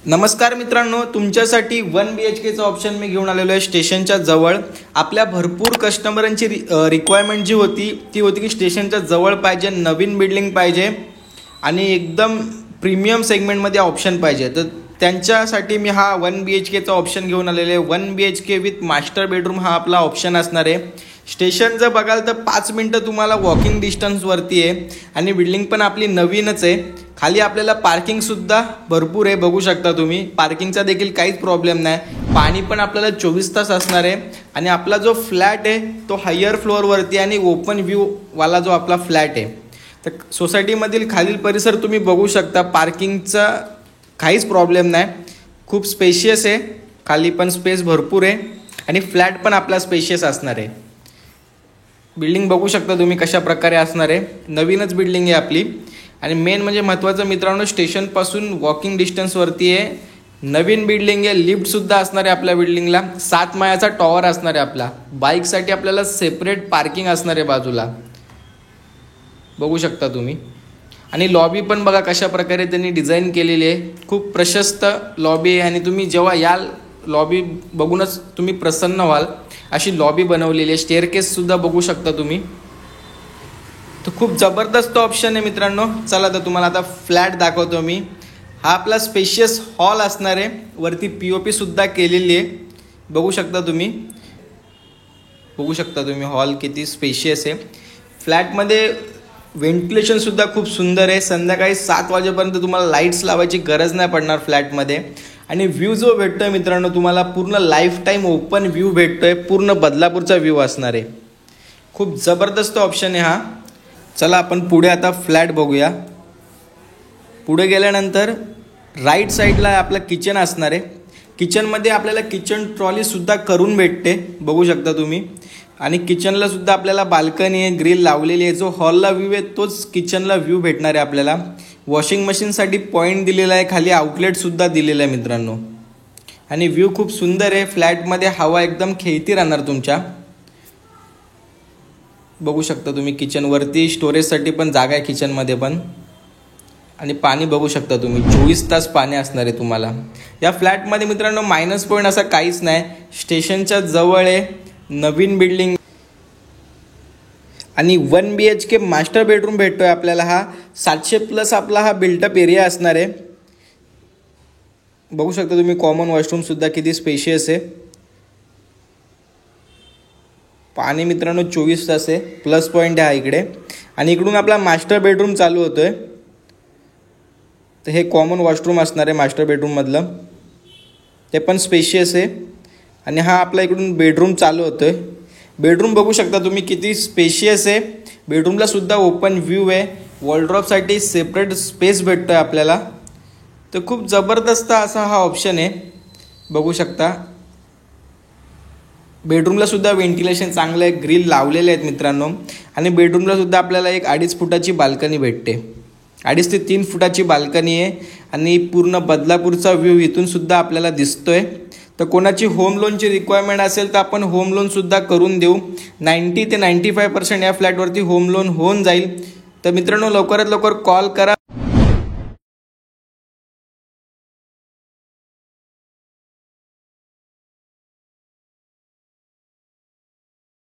नमस्कार मित्रांनो, तुमच्यासाठी 1 BHKचा ऑप्शन मी घेऊन आलेलो आहे स्टेशनच्या जवळ। आपल्या भरपूर कस्टमरांची रिक्वायरमेंट जी होती ती होती की स्टेशनच्या जवळ पाहिजे, नवीन बिल्डिंग पाहिजे आणि एकदम प्रीमियम सेगमेंटमध्ये ऑप्शन पाहिजे। तर त्यांच्यासाठी मी हा 1 BHKचा ऑप्शन घेऊन आलेलो आहे। 1 BHK विथ मास्टर बेडरूम हा आपला ऑप्शन असणार आहे। स्टेशन जर बघाल तर 5 मिनिटं तुम्हाला वॉकिंग डिस्टन्सवरती आहे आणि बिल्डिंग पण आपली नवीनच आहे। खाली आपल्याला पार्किंगसुद्धा भरपूर आहे, बघू शकता तुम्ही। पार्किंगचा देखील काहीच प्रॉब्लेम नाही। पाणी पण आपल्याला 24 तास असणार आहे आणि आपला जो फ्लॅट आहे तो हायर फ्लोअरवरती आणि ओपन व्ह्यूवाला जो आपला फ्लॅट आहे। तर सोसायटीमधील खालील परिसर तुम्ही बघू शकता। पार्किंगचा काहीच प्रॉब्लेम नाही, खूप स्पेशियस आहे। खाली पण स्पेस भरपूर आहे आणि फ्लॅट पण आपला स्पेशियस असणार आहे। बिल्डिंग बघू शकता तुम्ही कशा प्रकारे असणार आहे। नवीनच बिल्डिंग आहे आपली आणि मेन म्हणजे महत्त्वाचं मित्रांनो, स्टेशनपासून वॉकिंग डिस्टन्सवरती आहे। नवीन बिल्डिंग आहे, लिफ्टसुद्धा असणार आहे आपल्या बिल्डिंगला। 7 माळ्याचा टॉवर असणार आहे आपला। बाईकसाठी आपल्याला सेपरेट पार्किंग असणार आहे बाजूला, बघू शकता तुम्ही। आणि लॉबी पण बघा कशा प्रकारे त्यांनी डिझाईन केलेली आहे। खूप प्रशस्त लॉबी आहे आणि तुम्ही जेव्हा याल लॉबी बघूनच तुम्ही प्रसन्न व्हाल अशी लॉबी बनवलेली आहे। स्टेअरकेससुद्धा बघू शकता तुम्ही। तर खूप जबरदस्त ऑप्शन आहे मित्रांनो। चला तर तुम्हाला आता फ्लॅट दाखवतो मी। हा आपला स्पेशियस हॉल असणार आहे, वरती POP सुद्धा केलेली आहे, बघू शकता तुम्ही। हॉल किती स्पेशियस आहे। फ्लॅटमध्ये व्हेंटिलेशनसुद्धा खूप सुंदर आहे। संध्याकाळी 7 वाजेपर्यंत तुम्हाला लाईट्स लावायची गरज नाही पडणार फ्लॅटमध्ये। आणि व्ह्यू जो भेटतोय मित्रांनो तुम्हाला, पूर्ण लाईफ टाईम ओपन व्ह्यू भेटतोय। पूर्ण बदलापूरचा व्ह्यू असणार आहे। खूप जबरदस्त ऑप्शन आहे हा। चला आपण पुढे आता फ्लॅट बघूया। पुढे गेल्यानंतर राईट साईडला आपलं किचन असणार आहे। किचनमध्ये आपल्याला किचन ट्रॉलीसुद्धा करून भेटते, बघू शकता तुम्ही। आणि किचनला सुद्धा आपल्याला बाल्कनी आहे, ग्रिल लावलेली आहे। जो हॉलला व्ह्यू आहे तोच किचनला व्ह्यू भेटणार आहे आपल्याला। वॉशिंग मशीनसाठी पॉईंट दिलेला आहे, खाली आउटलेटसुद्धा दिलेला आहे मित्रांनो। आणि व्ह्यू खूप सुंदर आहे। फ्लॅटमध्ये हवा एकदम खेळती राहणार तुमच्या, बघू शकता तुम्ही। किचनवरती स्टोरेजसाठी पण जागा आहे किचनमध्ये पण। आणि पाणी बघू शकता तुम्ही, 24 तास पाणी असणार आहे तुम्हाला या फ्लॅटमध्ये मित्रांनो। मायनस पॉईंट असा काहीच नाही, स्टेशनच्या जवळ आहे, नवीन बिल्डिंग आणि 1 BHK मास्टर बेडरूम भेटतोय आपल्याला। हा 700+ आपला हा बिल्टअप एरिया असणार आहे, बघू शकता तुम्ही। कॉमन वॉशरूमसुद्धा किती स्पेशियस आहे। पाणी मित्रांनो 24 तास आहे, प्लस पॉईंट आहे इकडे। आणि इकडून आपला मास्टर बेडरूम चालू होतोय। तर हे कॉमन वॉशरूम असणार आहे मास्टर बेडरूममधलं, ते पण स्पेशियस आहे। आणि हा आपला इकडून बेडरूम चालू होतोय। बेडरूम बघू शकता तुम्ही किती स्पेशियस आहे। बेडरूमला सुद्धा ओपन व्ह्यू आहे। वॉलड्रॉपसाठी सेपरेट स्पेस भेटतोय आपल्याला। तर खूप जबरदस्त असा हा ऑप्शन आहे, बघू शकता। बेडरूमला सुद्धा व्हेंटिलेशन चांगलं आहे, ग्रिल लावलेले आहेत मित्रांनो। आणि बेडरूमला सुद्धा आपल्याला एक 2.5 फुटाची बाल्कनी भेटते, 2.5 ते 3 फुटाची बाल्कनी आहे। आणि पूर्ण बदलापूरचा व्ह्यू इथून सुद्धा आपल्याला दिसतोय। तर कोणाची होम लोनची रिक्वायरमेंट असेल तर आपण होम लोनसुद्धा करून देऊ। 90 ते 95% या फ्लॅटवरती होम लोन होऊन जाईल। तर मित्रांनो लवकरात लवकर कॉल करा।